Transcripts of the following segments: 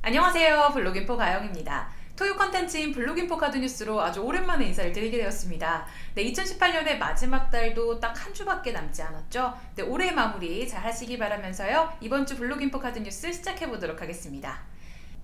안녕하세요. 블로깅포 가영입니다. 토요 컨텐츠인 블로깅포 카드뉴스로 아주 오랜만에 인사를 드리게 되었습니다. 네, 2018년의 마지막 달도 딱 한 주밖에 남지 않았죠. 네, 올해 마무리 잘 하시기 바라면서요. 이번 주 블로깅포 카드뉴스 시작해 보도록 하겠습니다.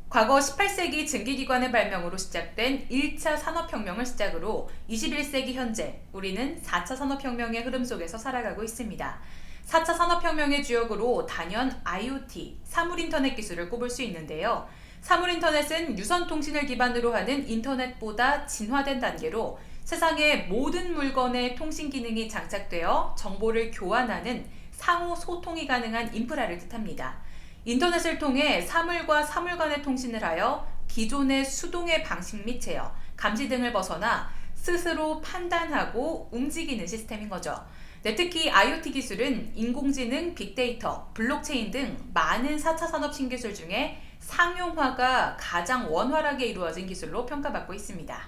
과거 18세기 증기기관의 발명으로 시작된 1차 산업혁명을 시작으로 21세기 현재 우리는 4차 산업혁명의 흐름 속에서 살아가고 있습니다. 4차 산업혁명의 주역으로 단연 IoT, 사물인터넷 기술을 꼽을 수 있는데요. 사물인터넷은 유선통신을 기반으로 하는 인터넷보다 진화된 단계로 세상의 모든 물건의 통신 기능이 장착되어 정보를 교환하는 상호 소통이 가능한 인프라를 뜻합니다. 인터넷을 통해 사물과 사물 간의 통신을 하여 기존의 수동의 방식 및 제어, 감시 등을 벗어나 스스로 판단하고 움직이는 시스템인 거죠. 네, 특히 IoT 기술은 인공지능, 빅데이터, 블록체인 등 많은 4차 산업 신기술 중에 상용화가 가장 원활하게 이루어진 기술로 평가받고 있습니다.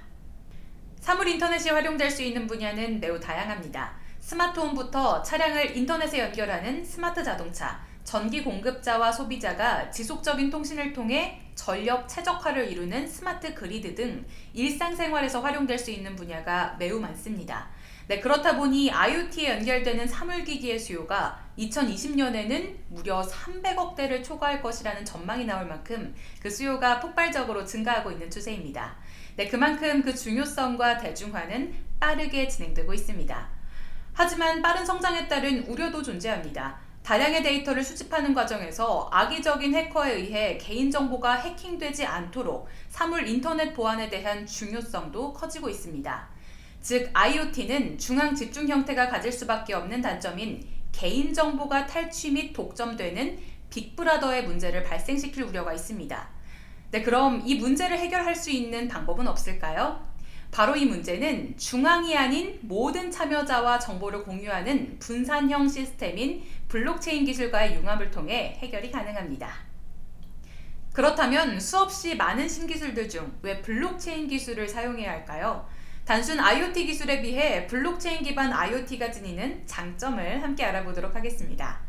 사물 인터넷이 활용될 수 있는 분야는 매우 다양합니다. 스마트홈부터 차량을 인터넷에 연결하는 스마트 자동차, 전기 공급자와 소비자가 지속적인 통신을 통해 전력 최적화를 이루는 스마트 그리드 등 일상생활에서 활용될 수 있는 분야가 매우 많습니다. 네, 그렇다 보니 IoT에 연결되는 사물기기의 수요가 2020년에는 무려 300억 대를 초과할 것이라는 전망이 나올 만큼 그 수요가 폭발적으로 증가하고 있는 추세입니다. 네, 그만큼 그 중요성과 대중화는 빠르게 진행되고 있습니다. 하지만 빠른 성장에 따른 우려도 존재합니다. 다량의 데이터를 수집하는 과정에서 악의적인 해커에 의해 개인정보가 해킹되지 않도록 사물 인터넷 보안에 대한 중요성도 커지고 있습니다. 즉, IoT는 중앙 집중 형태가 가질 수밖에 없는 단점인 개인정보가 탈취 및 독점되는 빅브라더의 문제를 발생시킬 우려가 있습니다. 네, 그럼 이 문제를 해결할 수 있는 방법은 없을까요? 바로 이 문제는 중앙이 아닌 모든 참여자와 정보를 공유하는 분산형 시스템인 블록체인 기술과의 융합을 통해 해결이 가능합니다. 그렇다면 수없이 많은 신기술들 중 왜 블록체인 기술을 사용해야 할까요? 단순 IoT 기술에 비해 블록체인 기반 IoT가 지니는 장점을 함께 알아보도록 하겠습니다.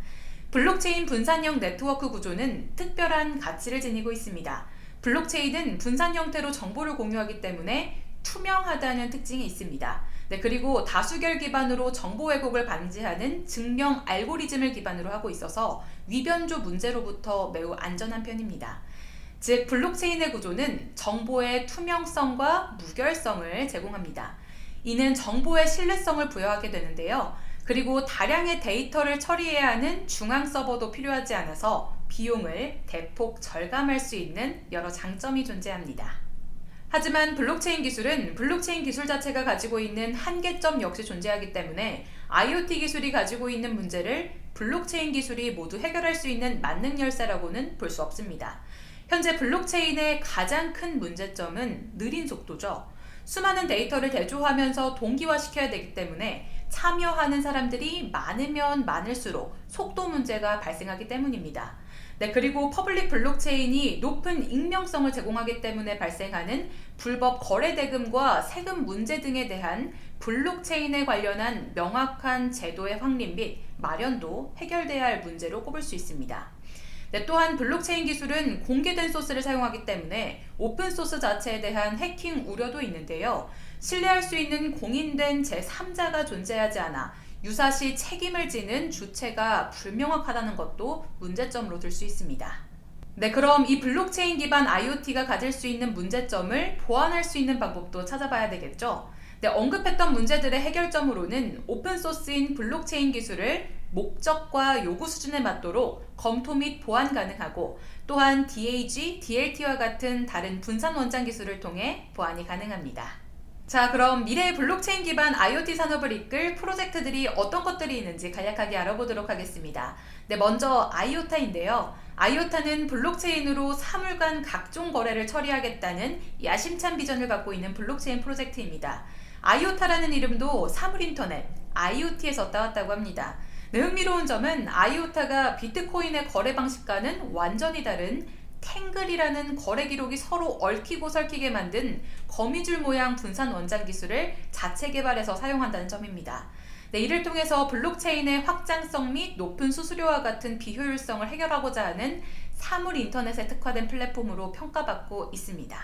블록체인 분산형 네트워크 구조는 특별한 가치를 지니고 있습니다. 블록체인은 분산 형태로 정보를 공유하기 때문에 투명하다는 특징이 있습니다. 네, 그리고 다수결 기반으로 정보 왜곡을 방지하는 증명 알고리즘을 기반으로 하고 있어서 위변조 문제로부터 매우 안전한 편입니다. 즉, 블록체인의 구조는 정보의 투명성과 무결성을 제공합니다. 이는 정보의 신뢰성을 부여하게 되는데요. 그리고 다량의 데이터를 처리해야 하는 중앙 서버도 필요하지 않아서 비용을 대폭 절감할 수 있는 여러 장점이 존재합니다. 하지만 블록체인 기술은 블록체인 기술 자체가 가지고 있는 한계점 역시 존재하기 때문에 IoT 기술이 가지고 있는 문제를 블록체인 기술이 모두 해결할 수 있는 만능 열쇠라고는 볼 수 없습니다. 현재 블록체인의 가장 큰 문제점은 느린 속도죠. 수많은 데이터를 대조하면서 동기화시켜야 되기 때문에 참여하는 사람들이 많으면 많을수록 속도 문제가 발생하기 때문입니다. 네, 그리고 퍼블릭 블록체인이 높은 익명성을 제공하기 때문에 발생하는 불법 거래 대금과 세금 문제 등에 대한 블록체인에 관련한 명확한 제도의 확립 및 마련도 해결돼야 할 문제로 꼽을 수 있습니다. 네, 또한 블록체인 기술은 공개된 소스를 사용하기 때문에 오픈소스 자체에 대한 해킹 우려도 있는데요. 신뢰할 수 있는 공인된 제3자가 존재하지 않아 유사시 책임을 지는 주체가 불명확하다는 것도 문제점으로 들 수 있습니다. 네, 그럼 이 블록체인 기반 IoT가 가질 수 있는 문제점을 보완할 수 있는 방법도 찾아봐야 되겠죠. 네, 언급했던 문제들의 해결점으로는 오픈소스인 블록체인 기술을 목적과 요구 수준에 맞도록 검토 및 보완 가능하고 또한 DAG, DLT와 같은 다른 분산 원장 기술을 통해 보완이 가능합니다. 자, 그럼 미래의 블록체인 기반 IoT 산업을 이끌 프로젝트들이 어떤 것들이 있는지 간략하게 알아보도록 하겠습니다. 네, 먼저 아이오타인데요. 아이오타는 블록체인으로 사물 간 각종 거래를 처리하겠다는 야심찬 비전을 갖고 있는 블록체인 프로젝트입니다. 아이오타라는 이름도 사물인터넷, IoT에서 따왔다고 합니다. 네, 흥미로운 점은 아이오타가 비트코인의 거래 방식과는 완전히 다른 탱글이라는 거래 기록이 서로 얽히고 설키게 만든 거미줄 모양 분산 원장 기술을 자체 개발해서 사용한다는 점입니다. 네, 이를 통해서 블록체인의 확장성 및 높은 수수료와 같은 비효율성을 해결하고자 하는 사물 인터넷에 특화된 플랫폼으로 평가받고 있습니다.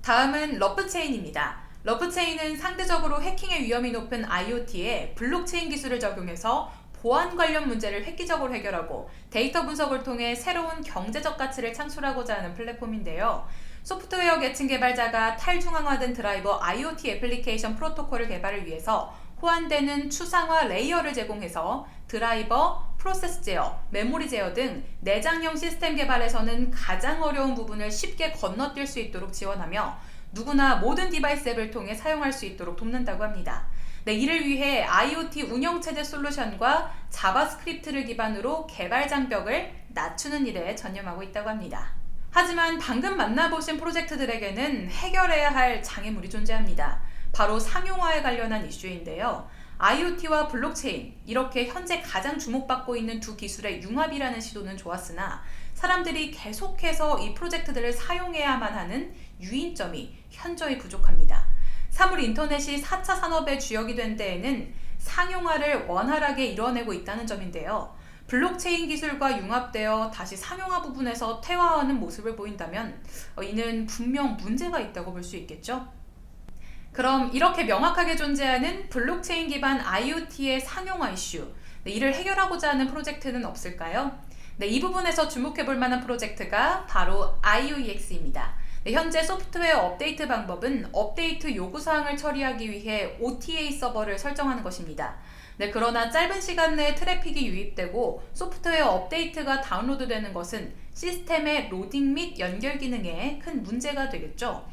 다음은 러프체인입니다. 러프체인은 상대적으로 해킹의 위험이 높은 IoT에 블록체인 기술을 적용해서 보안 관련 문제를 획기적으로 해결하고 데이터 분석을 통해 새로운 경제적 가치를 창출하고자 하는 플랫폼인데요. 소프트웨어 계층 개발자가 탈중앙화된 드라이버 IoT 애플리케이션 프로토콜을 개발을 위해서 호환되는 추상화 레이어를 제공해서 드라이버, 프로세스 제어, 메모리 제어 등 내장형 시스템 개발에서는 가장 어려운 부분을 쉽게 건너뛸 수 있도록 지원하며 누구나 모든 디바이스 앱을 통해 사용할 수 있도록 돕는다고 합니다. 네, 이를 위해 IoT 운영체제 솔루션과 자바스크립트를 기반으로 개발 장벽을 낮추는 일에 전념하고 있다고 합니다. 하지만 방금 만나보신 프로젝트들에게는 해결해야 할 장애물이 존재합니다. 바로 상용화에 관련한 이슈인데요. IoT와 블록체인, 이렇게 현재 가장 주목받고 있는 두 기술의 융합이라는 시도는 좋았으나 사람들이 계속해서 이 프로젝트들을 사용해야만 하는 유인점이 현저히 부족합니다. 사물 인터넷이 4차 산업의 주역이 된 데에는 상용화를 원활하게 이뤄내고 있다는 점인데요. 블록체인 기술과 융합되어 다시 상용화 부분에서 퇴화하는 모습을 보인다면 이는 분명 문제가 있다고 볼 수 있겠죠. 그럼 이렇게 명확하게 존재하는 블록체인 기반 IoT의 상용화 이슈, 이를 해결하고자 하는 프로젝트는 없을까요? 네, 이 부분에서 주목해 볼 만한 프로젝트가 바로 IOEX입니다. 네, 현재 소프트웨어 업데이트 방법은 업데이트 요구사항을 처리하기 위해 OTA 서버를 설정하는 것입니다. 네, 그러나 짧은 시간 내에 트래픽이 유입되고 소프트웨어 업데이트가 다운로드되는 것은 시스템의 로딩 및 연결 기능에 큰 문제가 되겠죠.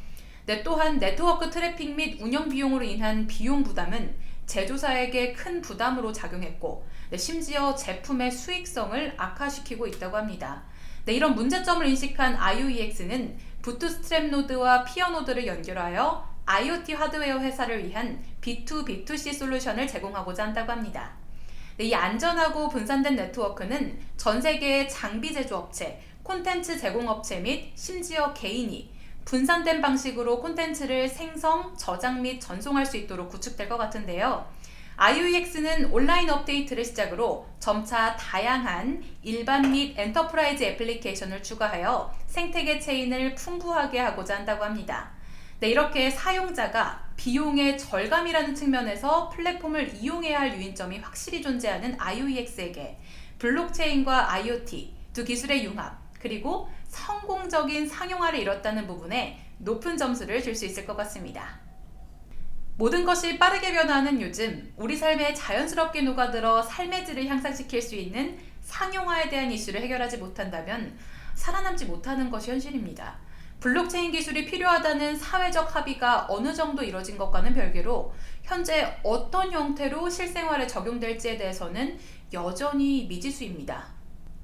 네, 또한 네트워크 트래픽 및 운영 비용으로 인한 비용 부담은 제조사에게 큰 부담으로 작용했고 심지어 제품의 수익성을 악화시키고 있다고 합니다. 네, 이런 문제점을 인식한 IOEX는 부트스트랩 노드와 피어 노드를 연결하여 IoT 하드웨어 회사를 위한 B2B2C 솔루션을 제공하고자 한다고 합니다. 네, 이 안전하고 분산된 네트워크는 전 세계의 장비 제조업체, 콘텐츠 제공업체 및 심지어 개인이 분산된 방식으로 콘텐츠를 생성, 저장 및 전송할 수 있도록 구축될 것 같은데요. IOEX는 온라인 업데이트를 시작으로 점차 다양한 일반 및 엔터프라이즈 애플리케이션을 추가하여 생태계 체인을 풍부하게 하고자 한다고 합니다. 네, 이렇게 사용자가 비용의 절감이라는 측면에서 플랫폼을 이용해야 할 유인점이 확실히 존재하는 IOEX에게 블록체인과 IoT 두 기술의 융합, 그리고 성공적인 상용화를 이뤘다는 부분에 높은 점수를 줄 수 있을 것 같습니다. 모든 것이 빠르게 변화하는 요즘, 우리 삶에 자연스럽게 녹아들어 삶의 질을 향상시킬 수 있는 상용화에 대한 이슈를 해결하지 못한다면 살아남지 못하는 것이 현실입니다. 블록체인 기술이 필요하다는 사회적 합의가 어느 정도 이뤄진 것과는 별개로 현재 어떤 형태로 실생활에 적용될지에 대해서는 여전히 미지수입니다.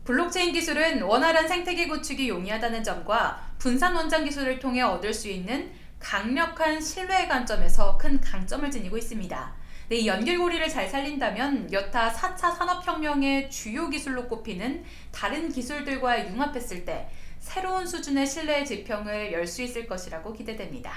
블록체인 기술은 원활한 생태계 구축이 용이하다는 점과 분산 원장 기술을 통해 얻을 수 있는 강력한 신뢰의 관점에서 큰 강점을 지니고 있습니다. 네, 이 연결고리를 잘 살린다면 여타 4차 산업혁명의 주요 기술로 꼽히는 다른 기술들과 융합했을 때 새로운 수준의 신뢰의 지평을 열 수 있을 것이라고 기대됩니다.